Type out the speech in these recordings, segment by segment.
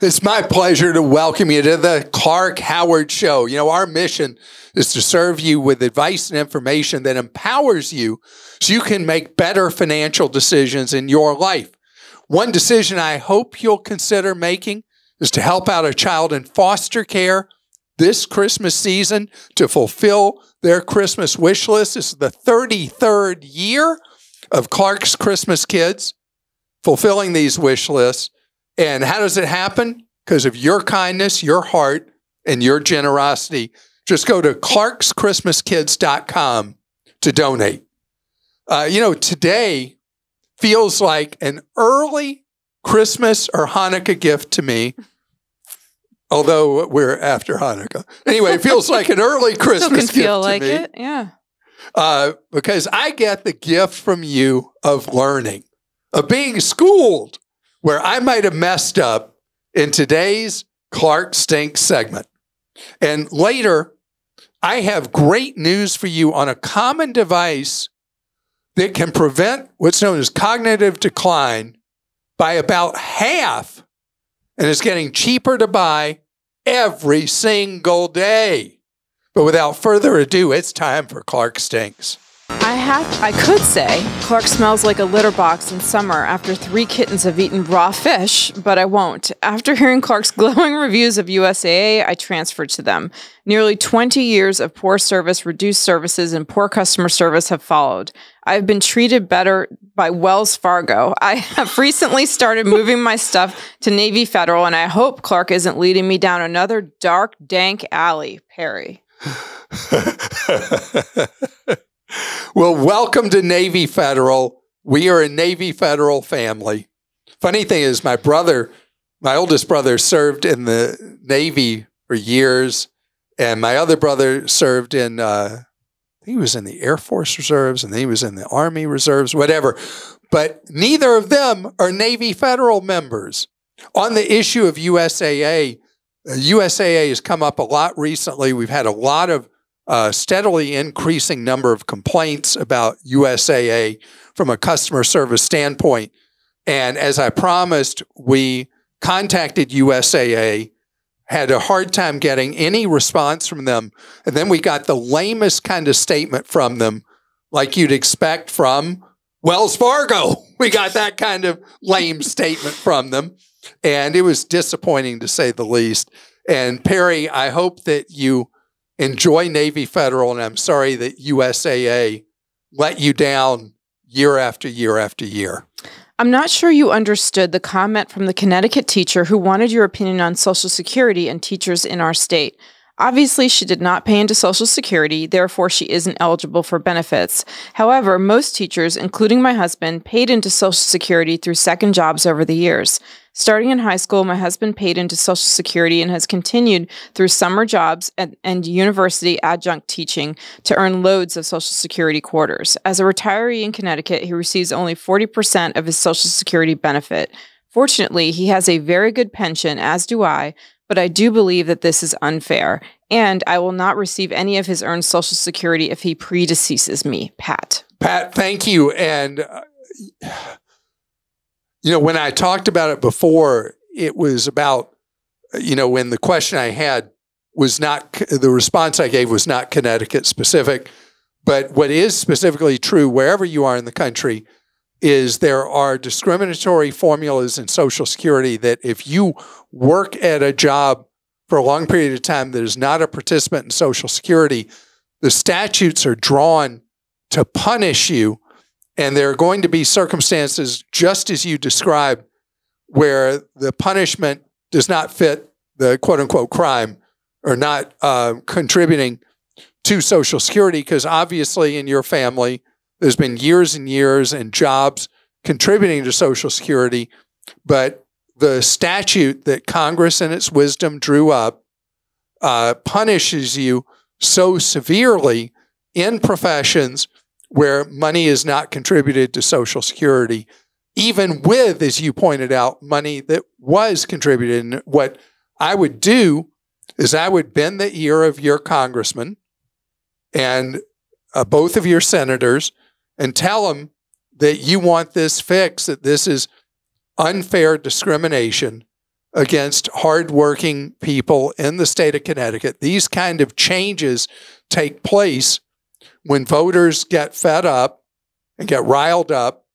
It's my pleasure to welcome you to the Clark Howard Show. You know, our mission is to serve you with advice and information that empowers you so you can make better financial decisions in your life. One decision I hope you'll consider making is to help out a child in foster care this Christmas season to fulfill their Christmas wish list. This is the 33rd year of Clark's Christmas Kids fulfilling these wish lists. And how does it happen? Because of your kindness, your heart, and your generosity. Just go to clarkschristmaskids.com to donate. You know, today feels like an early Christmas or Hanukkah gift to me, although we're after Hanukkah. Anyway, it feels like an early Christmas gift feel to like me. It, yeah. Because I get the gift from you of learning, of being schooled, where I might have messed up in today's Clark Stinks segment. And later, I have great news for you on a common device that can prevent what's known as cognitive decline by about half, and it's getting cheaper to buy every single day. But without further ado, it's time for Clark Stinks. I could say Clark smells like a litter box in summer after 3 kittens have eaten raw fish, but I won't. After hearing Clark's glowing reviews of USAA, I transferred to them. Nearly 20 years of poor service, reduced services, and poor customer service have followed. I've been treated better by Wells Fargo. I have recently started moving my stuff to Navy Federal, and I hope Clark isn't leading me down another dark, dank alley. Perry. Well, welcome to Navy Federal. We are a Navy Federal family. Funny thing is, my oldest brother served in the Navy for years, and my other brother served in, he was in the Air Force Reserves, and he was in the Army Reserves, whatever. But neither of them are Navy Federal members. On the issue of USAA, USAA has come up a lot recently. We've had a lot of steadily increasing number of complaints about USAA from a customer service standpoint. And as I promised, we contacted USAA, had a hard time getting any response from them. And then we got the lamest kind of statement from them, like you'd expect from Wells Fargo. We got that kind of lame statement from them. And it was disappointing to say the least. And Perry, I hope that you enjoy Navy Federal, and I'm sorry that USAA let you down year after year after year. I'm not sure you understood the comment from the Connecticut teacher who wanted your opinion on Social Security and teachers in our state. Obviously, she did not pay into Social Security, therefore she isn't eligible for benefits. However, most teachers, including my husband, paid into Social Security through second jobs over the years. Starting in high school, my husband paid into Social Security and has continued through summer jobs and university adjunct teaching to earn loads of Social Security quarters. As a retiree in Connecticut, he receives only 40% of his Social Security benefit. Fortunately, he has a very good pension, as do I, but I do believe that this is unfair, and I will not receive any of his earned Social Security if he predeceases me. Pat. Pat, thank you. And, you know, when I talked about it before, it was about, you know, when the question I had was not, the response I gave was not Connecticut specific, but what is specifically true wherever you are in the country is there are discriminatory formulas in Social Security that if you work at a job for a long period of time that is not a participant in Social Security, the statutes are drawn to punish you, and there are going to be circumstances, just as you described, where the punishment does not fit the quote-unquote crime or not contributing to Social Security, because obviously in your family, there's been years and years and jobs contributing to Social Security, but the statute that Congress in its wisdom drew up punishes you so severely in professions where money is not contributed to Social Security, even with, as you pointed out, money that was contributed. And what I would do is I would bend the ear of your congressman and both of your senators and tell them that you want this fixed, that this is unfair discrimination, against hardworking people in the state of Connecticut. These kind of changes take place when voters get fed up and get riled up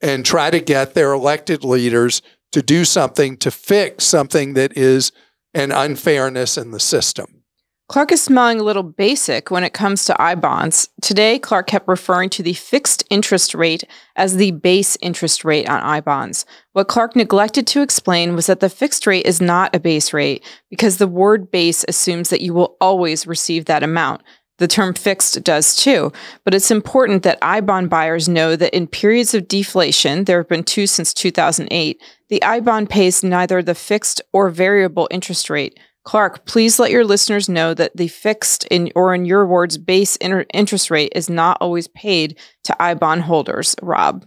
and try to get their elected leaders to do something to fix something that is an unfairness in the system. Clark is smelling a little basic when it comes to I-bonds. Today, Clark kept referring to the fixed interest rate as the base interest rate on I-bonds. What Clark neglected to explain was that the fixed rate is not a base rate because the word base assumes that you will always receive that amount. The term fixed does too, but it's important that I-bond buyers know that in periods of deflation, there have been 2 since 2008, the I-bond pays neither the fixed or variable interest rate. Clark, please let your listeners know that the fixed, in your words, base interest rate is not always paid to I-bond holders. Rob,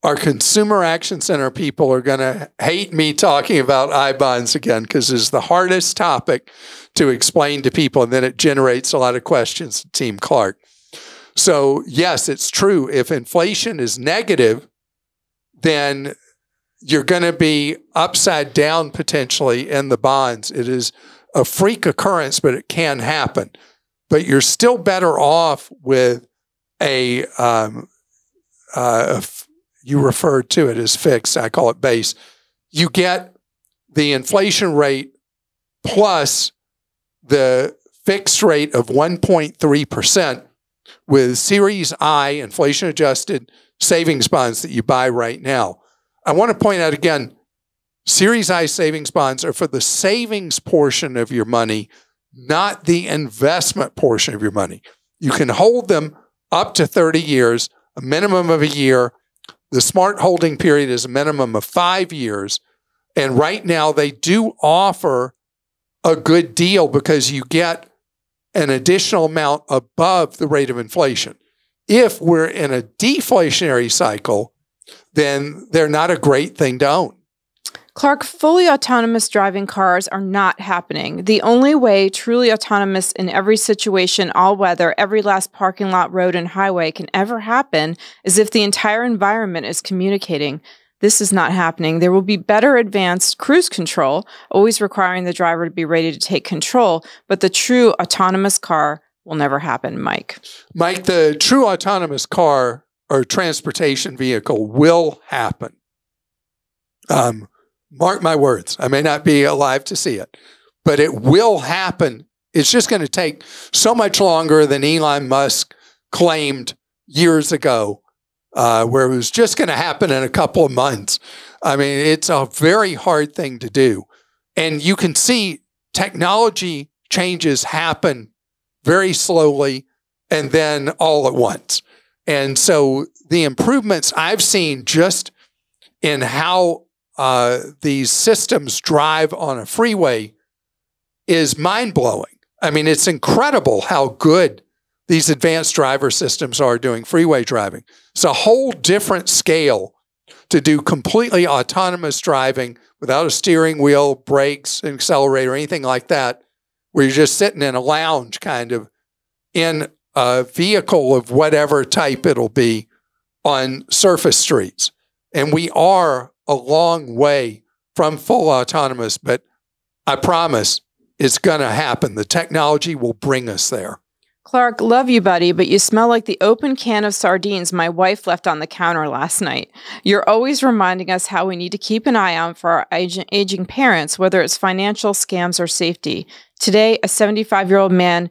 our Consumer Action Center people are going to hate me talking about I-bonds again because it's the hardest topic to explain to people, and then it generates a lot of questions to Team Clark. So, yes, it's true. If inflation is negative, then you're going to be upside down potentially in the bonds. It is a freak occurrence, but it can happen. But you're still better off with you referred to it as fixed. I call it base. You get the inflation rate plus the fixed rate of 1.3% with Series I inflation-adjusted savings bonds that you buy right now. I want to point out again, Series I savings bonds are for the savings portion of your money, not the investment portion of your money. You can hold them up to 30 years, a minimum of a year. The smart holding period is a minimum of 5 years. And right now they do offer a good deal because you get an additional amount above the rate of inflation. If we're in a deflationary cycle, then they're not a great thing to own. Clark, fully autonomous driving cars are not happening. The only way truly autonomous in every situation, all weather, every last parking lot, road, and highway can ever happen is if the entire environment is communicating. This is not happening. There will be better advanced cruise control, always requiring the driver to be ready to take control, but the true autonomous car will never happen, Mike. Mike, the true autonomous car or transportation vehicle will happen. Mark my words. I may not be alive to see it, but it will happen. It's just going to take so much longer than Elon Musk claimed years ago, where it was just going to happen in a couple of months. I mean, it's a very hard thing to do. And you can see technology changes happen very slowly and then all at once. And so the improvements I've seen just in how these systems drive on a freeway is mind-blowing. I mean, it's incredible how good these advanced driver systems are doing freeway driving. It's a whole different scale to do completely autonomous driving without a steering wheel, brakes, an accelerator, anything like that, where you're just sitting in a lounge kind of in a vehicle of whatever type it'll be on surface streets. And we are a long way from full autonomous, but I promise it's going to happen. The technology will bring us there. Clark, love you, buddy, but you smell like the open can of sardines my wife left on the counter last night. You're always reminding us how we need to keep an eye out for our aging parents, whether it's financial, scams, or safety. Today, a 75-year-old man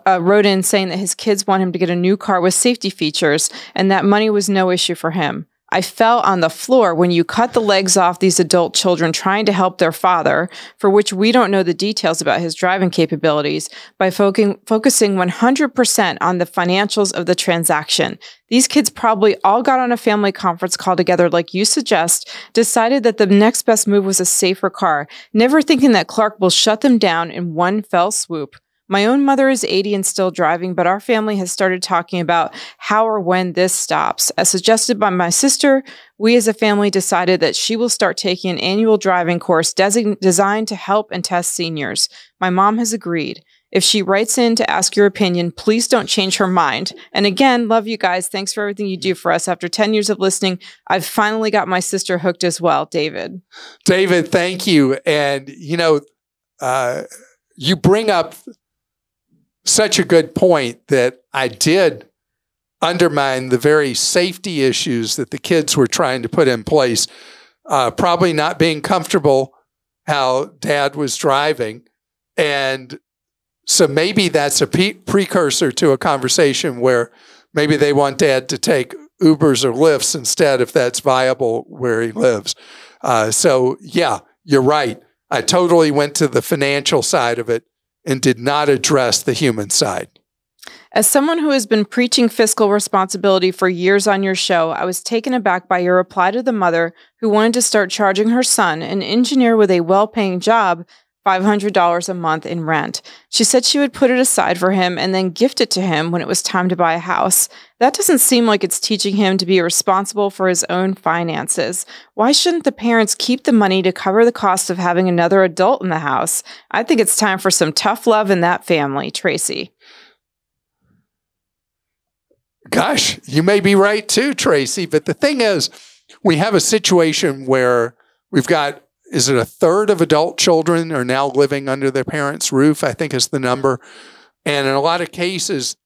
wrote in saying that his kids want him to get a new car with safety features and that money was no issue for him. I fell on the floor when you cut the legs off these adult children trying to help their father, for which we don't know the details about his driving capabilities, by focusing 100% on the financials of the transaction. These kids probably all got on a family conference call together like you suggest, decided that the next best move was a safer car, never thinking that Clark will shut them down in one fell swoop. My own mother is 80 and still driving, but our family has started talking about how or when this stops. As suggested by my sister, we as a family decided that she will start taking an annual driving course designed to help and test seniors. My mom has agreed. If she writes in to ask your opinion, please don't change her mind. And again, love you guys. Thanks for everything you do for us. After 10 years of listening, I've finally got my sister hooked as well, David. David, thank you. And, you bring up such a good point that I did undermine the very safety issues that the kids were trying to put in place. Probably not being comfortable how dad was driving. And so maybe that's a precursor to a conversation where maybe they want dad to take Ubers or Lyfts instead if that's viable where he lives. So yeah, you're right. I totally went to the financial side of it and did not address the human side. As someone who has been preaching fiscal responsibility for years on your show, I was taken aback by your reply to the mother who wanted to start charging her son, an engineer with a well-paying job, $500 a month in rent. She said she would put it aside for him and then gift it to him when it was time to buy a house. That doesn't seem like it's teaching him to be responsible for his own finances. Why shouldn't the parents keep the money to cover the cost of having another adult in the house? I think it's time for some tough love in that family, Tracy. Gosh, you may be right too, Tracy. But the thing is, we have a situation where we've got, is it a third of adult children are now living under their parents' roof? I think is the number. And in a lot of cases,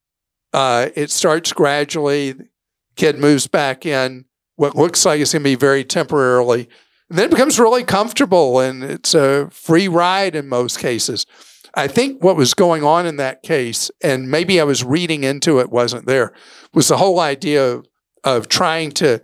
it starts gradually. The kid moves back in what looks like it's going to be very temporarily. And then it becomes really comfortable and it's a free ride in most cases. I think what was going on in that case, and maybe I was reading into it, wasn't there, was the whole idea of trying to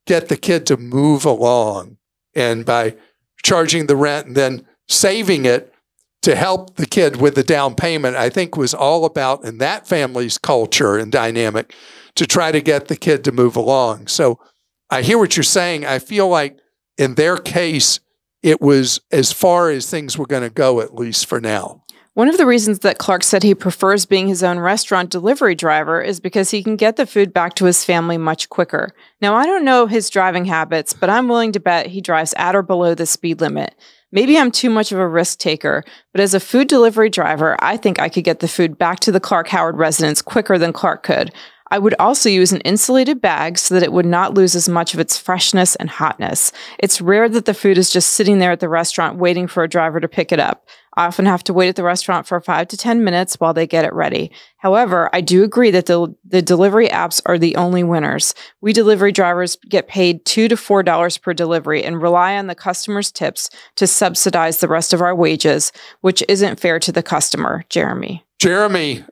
get the kid to move along. And by charging the rent and then saving it to help the kid with the down payment, I think was all about, in that family's culture and dynamic, to try to get the kid to move along. So I hear what you're saying. I feel like in their case, it was as far as things were going to go, at least for now. One of the reasons that Clark said he prefers being his own restaurant delivery driver is because he can get the food back to his family much quicker. Now, I don't know his driving habits, but I'm willing to bet he drives at or below the speed limit. Maybe I'm too much of a risk taker, but as a food delivery driver, I think I could get the food back to the Clark Howard residence quicker than Clark could. I would also use an insulated bag so that it would not lose as much of its freshness and hotness. It's rare that the food is just sitting there at the restaurant waiting for a driver to pick it up. I often have to wait at the restaurant for 5 to 10 minutes while they get it ready. However, I do agree that the delivery apps are the only winners. We delivery drivers get paid $2 to $4 per delivery and rely on the customer's tips to subsidize the rest of our wages, which isn't fair to the customer. Jeremy,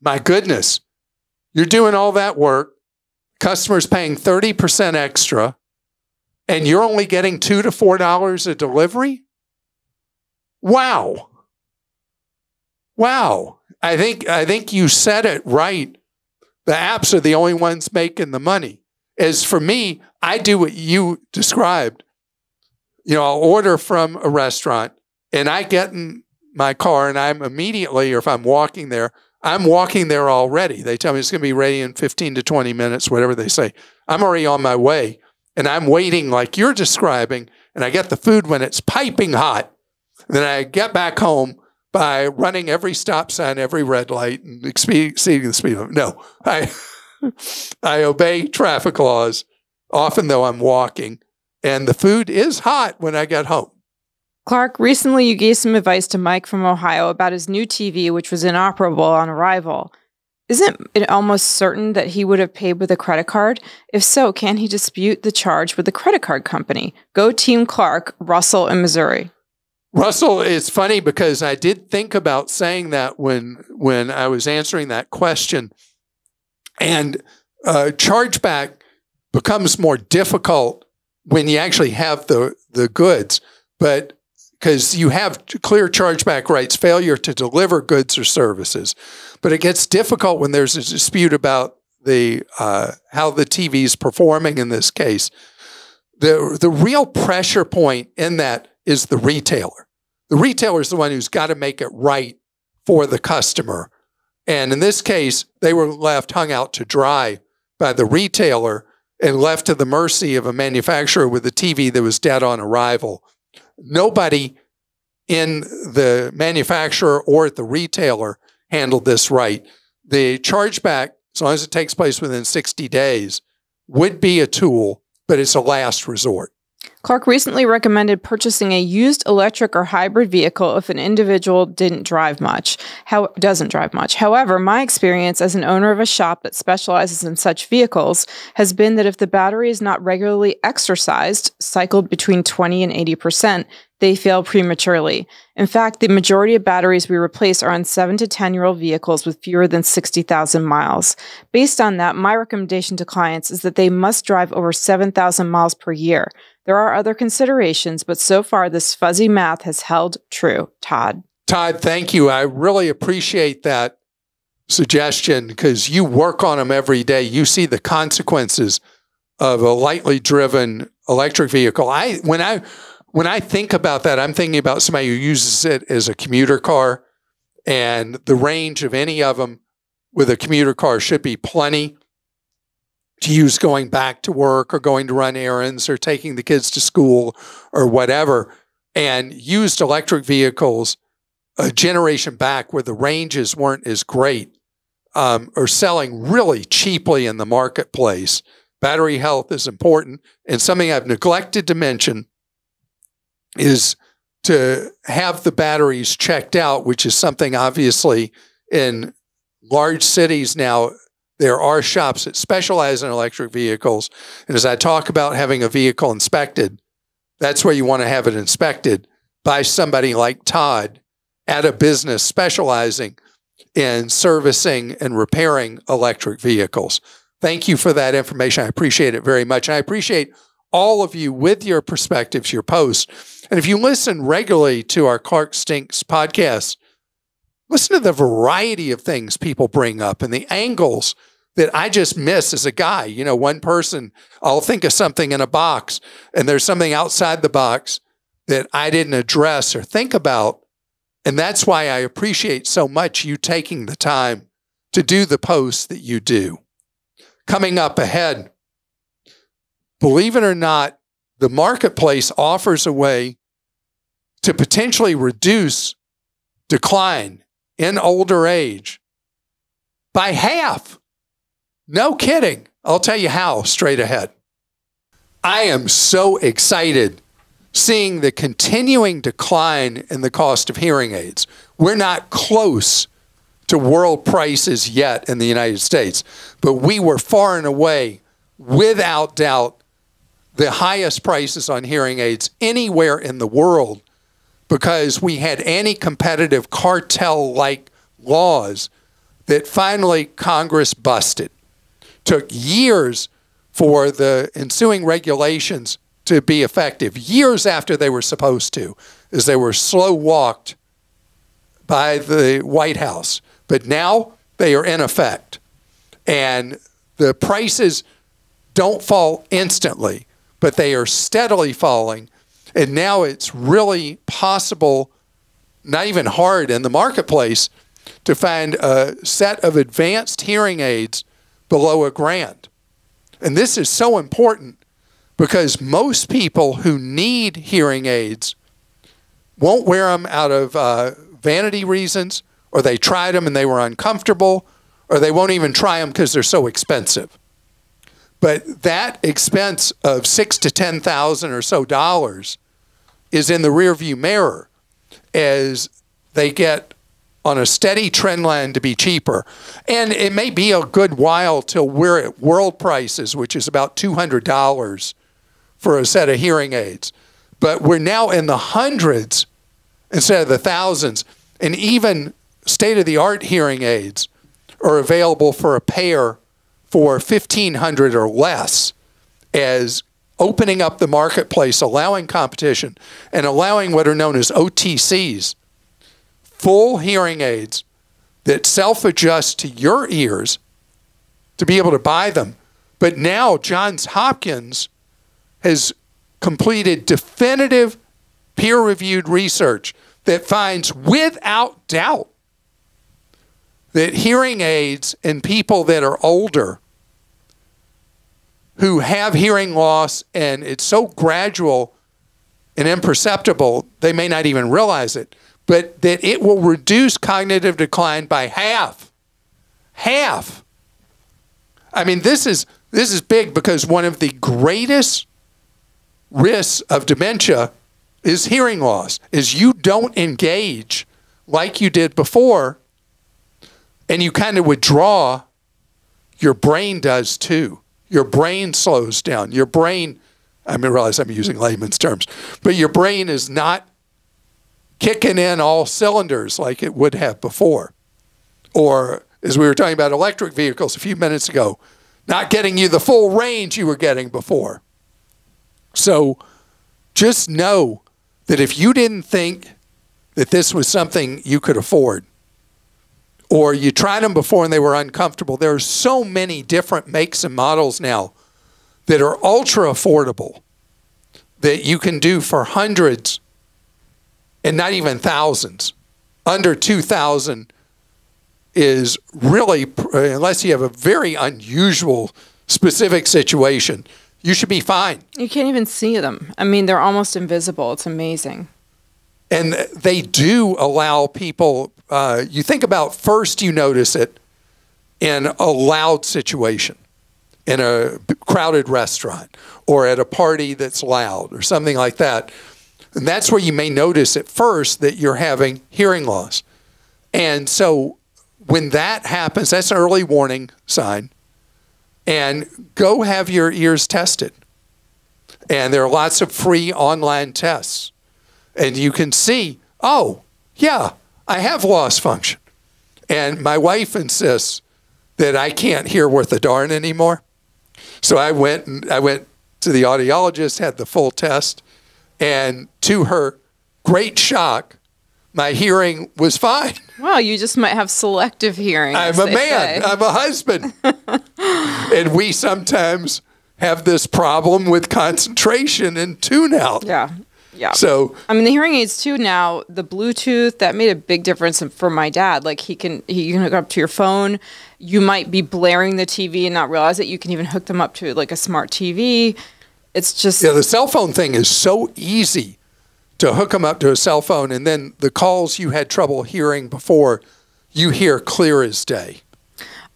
my goodness. You're doing all that work, customers paying 30% extra, and you're only getting $2 to $4 a delivery? Wow. I think you said it right. The apps are the only ones making the money. As for me, I do what you described. I'll order from a restaurant, and I get in my car, and I'm immediately, or if I'm walking there already. They tell me it's going to be ready in 15 to 20 minutes, whatever they say. I'm already on my way, and I'm waiting like you're describing, and I get the food when it's piping hot. Then I get back home by running every stop sign, every red light, and exceeding the speed limit. No, I obey traffic laws, often though I'm walking, and the food is hot when I get home. Clark, recently you gave some advice to Mike from Ohio about his new TV, which was inoperable on arrival. Isn't it almost certain that he would have paid with a credit card? If so, can he dispute the charge with the credit card company? Go Team Clark, Russell in Missouri. Russell, it's funny because I did think about saying that when I was answering that question. And chargeback becomes more difficult when you actually have the goods. But because you have clear chargeback rights, failure to deliver goods or services. But it gets difficult when there's a dispute about how the TV is performing in this case. The real pressure point in that is the retailer. The retailer is the one who's got to make it right for the customer. And in this case, they were hung out to dry by the retailer and left to the mercy of a manufacturer with a TV that was dead on arrival. Nobody in the manufacturer or at the retailer handled this right. The chargeback, as long as it takes place within 60 days, would be a tool, but it's a last resort. Clark recently recommended purchasing a used electric or hybrid vehicle if an individual doesn't drive much. However, my experience as an owner of a shop that specializes in such vehicles has been that if the battery is not regularly exercised, cycled between 20 and 80%, they fail prematurely. In fact, the majority of batteries we replace are on 7 to 10-year-old vehicles with fewer than 60,000 miles. Based on that, my recommendation to clients is that they must drive over 7,000 miles per year. There are other considerations, but so far this fuzzy math has held true. Todd. Todd, thank you. I really appreciate that suggestion because you work on them every day. You see the consequences of a lightly driven electric vehicle. When I think about that, I'm thinking about somebody who uses it as a commuter car, and the range of any of them with a commuter car should be plenty to use going back to work or going to run errands or taking the kids to school or whatever. And used electric vehicles, a generation back where the ranges weren't as great, are selling really cheaply in the marketplace. Battery health is important. And something I've neglected to mention is to have the batteries checked out, which is something obviously in large cities now. There are shops that specialize in electric vehicles. And as I talk about having a vehicle inspected, that's where you want to have it inspected by somebody like Todd at a business specializing in servicing and repairing electric vehicles. Thank you for that information. I appreciate it very much. And I appreciate all of you with your perspectives, your posts. And if you listen regularly to our Clark Stinks podcast, listen to the variety of things people bring up and the angles that I just miss as a guy. You know, one person, I'll think of something in a box, and there's something outside the box that I didn't address or think about. And that's why I appreciate so much you taking the time to do the posts that you do. Coming up ahead, believe it or not, the marketplace offers a way to potentially reduce decline in older age by half. No kidding. I'll tell you how straight ahead. I am so excited seeing the continuing decline in the cost of hearing aids. We're not close to world prices yet in the United States, but we were far and away, without doubt, the highest prices on hearing aids anywhere in the world because we had anti-competitive cartel-like laws that finally Congress busted. Took years for the ensuing regulations to be effective, years after they were supposed to, as they were slow-walked by the White House. But now they are in effect. And the prices don't fall instantly, but they are steadily falling. And now it's really possible, not even hard in the marketplace, to find a set of advanced hearing aids below $1,000. And this is so important because most people who need hearing aids won't wear them out of vanity reasons, or they tried them and they were uncomfortable, or they won't even try them because they're so expensive. But that expense of $6,000 to $10,000 or so dollars is in the rearview mirror as they get on a steady trend line to be cheaper. And it may be a good while till we're at world prices, which is about $200 for a set of hearing aids. But we're now in the hundreds instead of the thousands. And even state-of-the-art hearing aids are available for a pair for $1,500 or less, as opening up the marketplace, allowing competition, and allowing what are known as OTCs, full hearing aids that self-adjust to your ears to be able to buy them. But now Johns Hopkins has completed definitive peer-reviewed research that finds without doubt that hearing aids in people that are older who have hearing loss, and it's so gradual and imperceptible, they may not even realize it, but that it will reduce cognitive decline by half. Half. I mean, this is big because one of the greatest risks of dementia is hearing loss, is you don't engage like you did before, and you kind of withdraw. Your brain does too. Your brain slows down. Your brain, I realize I'm using layman's terms, but your brain is not kicking in all cylinders like it would have before. Or, as we were talking about electric vehicles a few minutes ago, not getting you the full range you were getting before. So just know that if you didn't think that this was something you could afford, or you tried them before and they were uncomfortable, there are so many different makes and models now that are ultra affordable that you can do for hundreds and not even thousands. Under $2,000 is really, unless you have a very unusual specific situation, you should be fine. You can't even see them. I mean, they're almost invisible. It's amazing. And they do allow people, you think about first you notice it in a loud situation, in a crowded restaurant, or at a party that's loud, or something like that. And that's where you may notice at first that you're having hearing loss. And so when that happens, that's an early warning sign. And go have your ears tested. And there are lots of free online tests. And you can see, oh, yeah, I have lost function. And my wife insists that I can't hear worth a darn anymore. So I went to the audiologist, had the full test, and to her great shock, my hearing was fine. Wow, you just might have selective hearing. I'm a man. I'm a husband. And we sometimes have this problem with concentration and tune out. Yeah. Yeah. So, I mean, the hearing aids too now, the Bluetooth, that made a big difference for my dad. Like he can hook up to your phone. You might be blaring the TV and not realize it. You can even hook them up to like a smart TV. It's just... Yeah, the cell phone thing is so easy to hook them up to a cell phone. And then the calls you had trouble hearing before, you hear clear as day.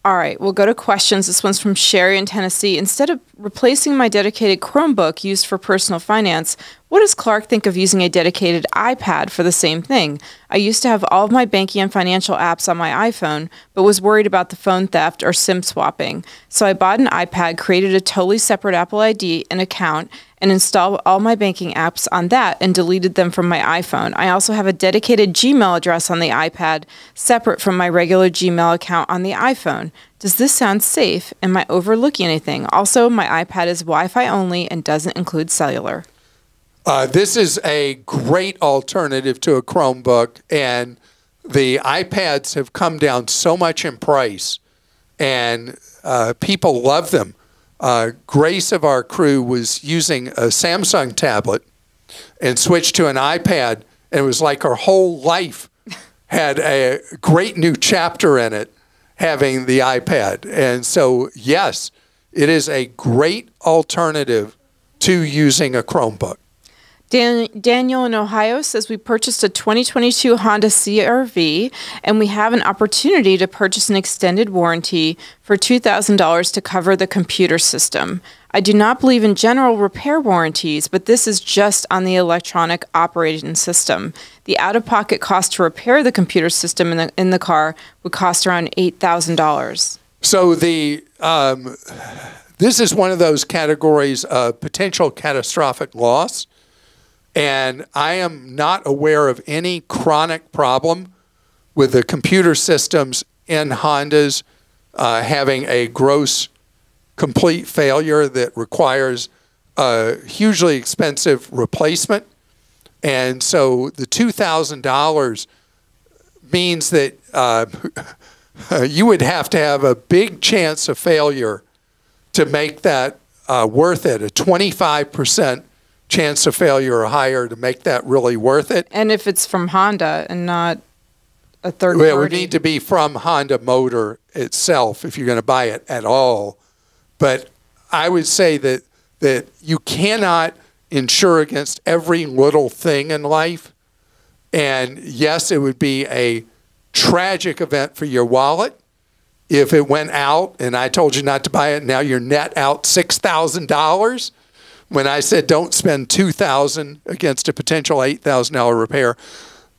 All right, we'll go to questions. This one's from Sherry in Tennessee. Instead of replacing my dedicated Chromebook used for personal finance, what does Clark think of using a dedicated iPad for the same thing? I used to have all of my banking and financial apps on my iPhone, but was worried about the phone theft or SIM swapping. So I bought an iPad, created a totally separate Apple ID and account, and installed all my banking apps on that and deleted them from my iPhone. I also have a dedicated Gmail address on the iPad, separate from my regular Gmail account on the iPhone. Does this sound safe? Am I overlooking anything? Also, my iPad is Wi-Fi only and doesn't include cellular. This is a great alternative to a Chromebook, and the iPads have come down so much in price, and people love them. Grace of our crew was using a Samsung tablet and switched to an iPad, and it was like her whole life had a great new chapter in it, having the iPad. And so, yes, it is a great alternative to using a Chromebook. Daniel in Ohio says we purchased a 2022 Honda CR-V and we have an opportunity to purchase an extended warranty for $2,000 to cover the computer system. I do not believe in general repair warranties, but this is just on the electronic operating system. The out-of-pocket cost to repair the computer system in the car would cost around $8,000. So this is one of those categories of potential catastrophic loss. And I am not aware of any chronic problem with the computer systems in Hondas having a gross, complete failure that requires a hugely expensive replacement. And so the $2,000 means that you would have to have a big chance of failure to make that worth it, a 25% chance of failure or higher to make that really worth it. And if it's from Honda and not a third party? It would need to be from Honda Motor itself if you're going to buy it at all. But I would say that you cannot insure against every little thing in life. And yes, it would be a tragic event for your wallet if it went out and I told you not to buy it. Now you're net out $6,000 when I said don't spend $2,000 against a potential $8,000 repair.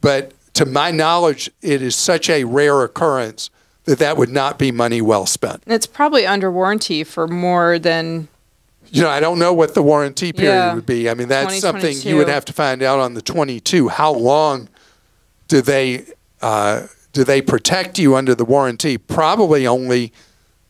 But to my knowledge, it is such a rare occurrence that that would not be money well spent. It's probably under warranty for more than... I don't know what the warranty period would be. I mean, that's something you would have to find out on the 22. How long do they protect you under the warranty? Probably only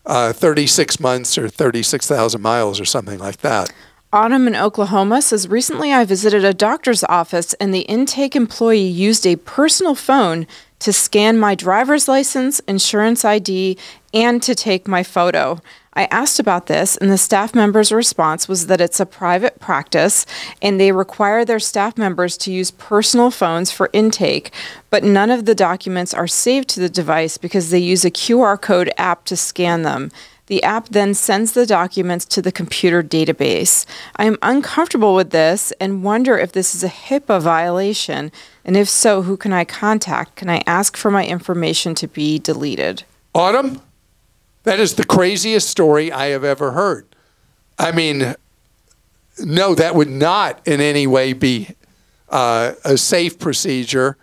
36 months or 36,000 miles or something like that. Autumn in Oklahoma says, recently I visited a doctor's office and the intake employee used a personal phone to scan my driver's license, insurance ID, and to take my photo. I asked about this, and the staff member's response was that it's a private practice, and they require their staff members to use personal phones for intake, but none of the documents are saved to the device because they use a QR code app to scan them. The app then sends the documents to the computer database. I am uncomfortable with this and wonder if this is a HIPAA violation, and if so, who can I contact? Can I ask for my information to be deleted? Autumn? That is the craziest story I have ever heard. I mean, no, that would not in any way be a safe procedure.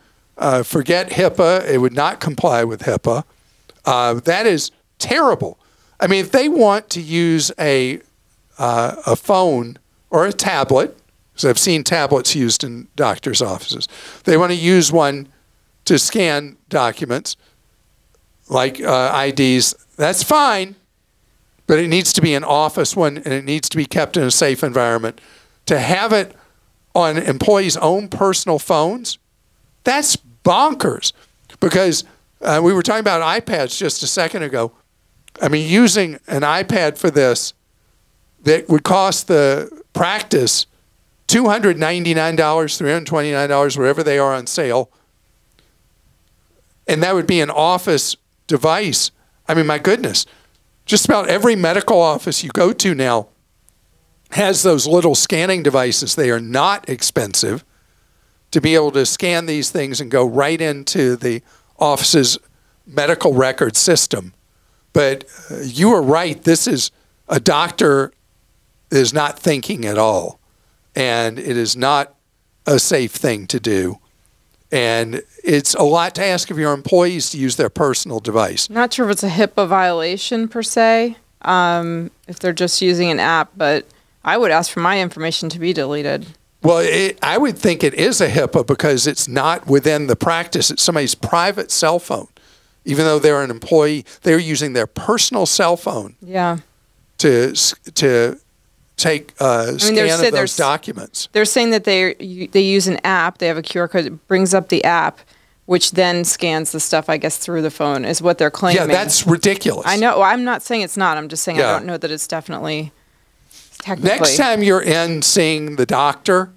Forget HIPAA. It would not comply with HIPAA. That is terrible. I mean, if they want to use a phone or a tablet, because I've seen tablets used in doctors' offices, they want to use one to scan documents like IDs, that's fine, but it needs to be an office one, and it needs to be kept in a safe environment. To have it on employees' own personal phones, that's bonkers. Because we were talking about iPads just a second ago. I mean, using an iPad for this, that would cost the practice $299, $329, wherever they are on sale, and that would be an office device. I mean, my goodness, just about every medical office you go to now has those little scanning devices. They are not expensive to be able to scan these things and go right into the office's medical record system. But you are right. This is a doctor is not thinking at all, and it is not a safe thing to do. And it's a lot to ask of your employees to use their personal device. Not sure if it's a HIPAA violation per se, if they're just using an app, but I would ask for my information to be deleted. Well, I would think it is a HIPAA because it's not within the practice. It's somebody's private cell phone. Even though they're an employee, they're using their personal cell phone to take a scan of those documents. They're saying that they use an app. They have a QR code that brings up the app, which then scans the stuff, I guess, through the phone, is what they're claiming. Yeah, that's ridiculous. I know. I'm not saying it's not. I'm just saying I don't know that it's definitely technically. Next time you're in seeing the doctor,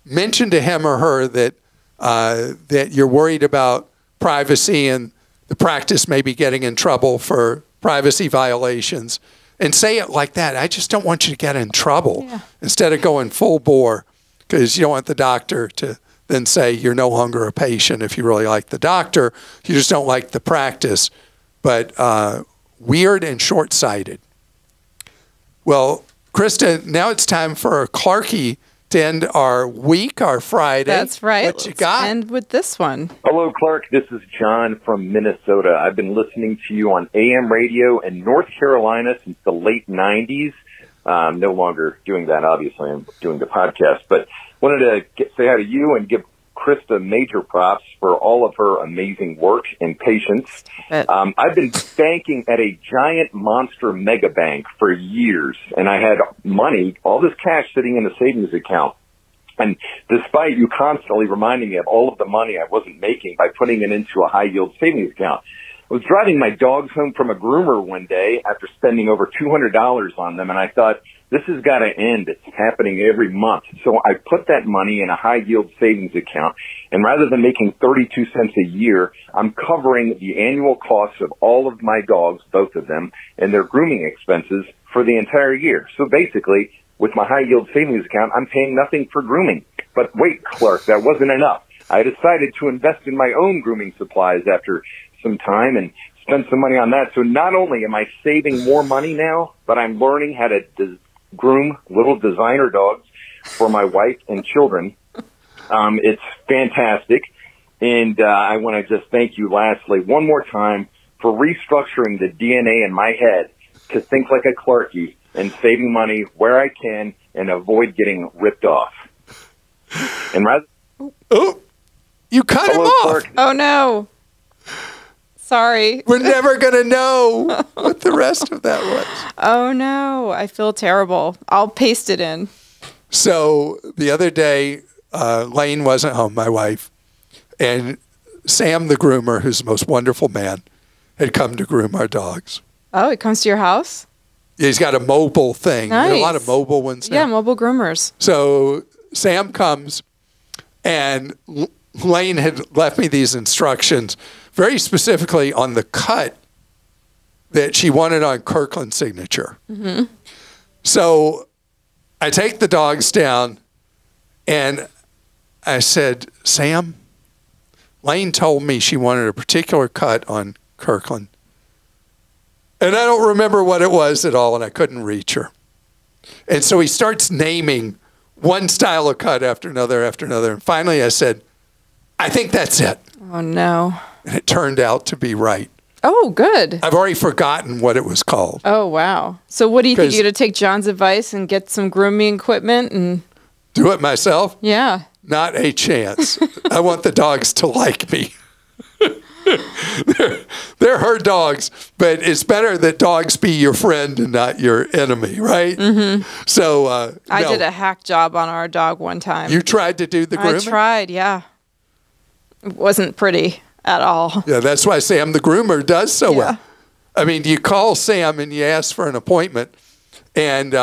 mention to him or her that that you're worried about privacy and the practice may be getting in trouble for privacy violations. And say it like that. I just don't want you to get in trouble instead of going full bore, because you don't want the doctor to then say you're no longer a patient if you really like the doctor. You just don't like the practice. But weird and short-sighted. Well, Christa, now it's time for a Clarkie to end our week, our Friday. That's right. What you got? Let's end with this one. Hello, Clark. This is John from Minnesota. I've been listening to you on AM radio in North Carolina since the late 90s. No longer doing that, obviously. I'm doing the podcast. But wanted to say hi to you and give Christa major props for all of her amazing work and patience. I've been banking at a giant monster mega bank for years, and I had money, all this cash sitting in a savings account. And despite you constantly reminding me of all of the money I wasn't making by putting it into a high-yield savings account, I was driving my dogs home from a groomer one day after spending over $200 on them, and I thought, this has got to end. It's happening every month. So I put that money in a high-yield savings account, and rather than making 32 cents a year, I'm covering the annual costs of all of my dogs, both of them, and their grooming expenses for the entire year. So basically, with my high yield savings account, I'm paying nothing for grooming. But wait, Clark, that wasn't enough. I decided to invest in my own grooming supplies after some time and spend some money on that. So not only am I saving more money now, but I'm learning how to groom little designer dogs for my wife and children. It's fantastic. And I want to just thank you lastly one more time for restructuring the DNA in my head to think like a Clarkie and saving money where I can and avoid getting ripped off. And rather... Oh, you cut him off. Clark. Oh, no. Sorry. We're never going to know what the rest of that was. Oh, no. I feel terrible. I'll paste it in. So the other day, Lane wasn't home, my wife, and Sam, the groomer, who's the most wonderful man, had come to groom our dogs. Oh, it comes to your house? Yeah, he's got a mobile thing. Nice. There are a lot of mobile ones now. Yeah, mobile groomers. So Sam comes, and Lane had left me these instructions very specifically on the cut that she wanted on Kirkland's signature. Mm-hmm. So I take the dogs down, and I said, Sam, Lane told me she wanted a particular cut on Kirkland. And I don't remember what it was at all, and I couldn't reach her. And so he starts naming one style of cut after another after another. And finally I said, I think that's it. Oh, no. And it turned out to be right. Oh, good. I've already forgotten what it was called. Oh, wow. So what do you think? You're going to take John's advice and get some grooming equipment and... Do it myself? Yeah. Not a chance. I want the dogs to like me. They're her dogs, but it's better that dogs be your friend and not your enemy, right? Mm-hmm. So I did a hack job on our dog one time. You tried to do the grooming? I tried, yeah. It wasn't pretty at all. Yeah, that's why Sam the groomer does so well. I mean, you call Sam and you ask for an appointment, and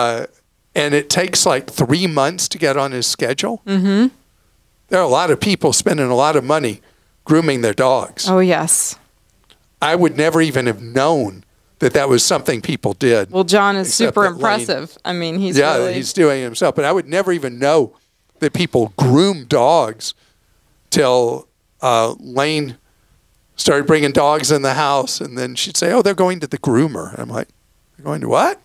it takes like 3 months to get on his schedule. Mm-hmm. There are a lot of people spending a lot of money grooming their dogs. Oh, yes. I would never even have known that that was something people did. Well, John is super impressive. I mean, he's really... he's doing it himself. But I would never even know that people groom dogs till Lane started bringing dogs in the house. And then she'd say, oh, they're going to the groomer. And I'm like, they're going to what?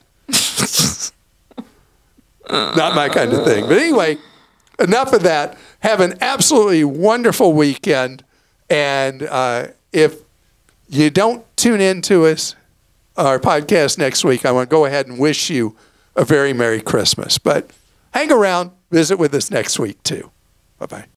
Not my kind of thing. But anyway, enough of that. Have an absolutely wonderful weekend. And if you don't tune in to us, our podcast next week, I want to go ahead and wish you a very Merry Christmas. But hang around, visit with us next week too. Bye-bye.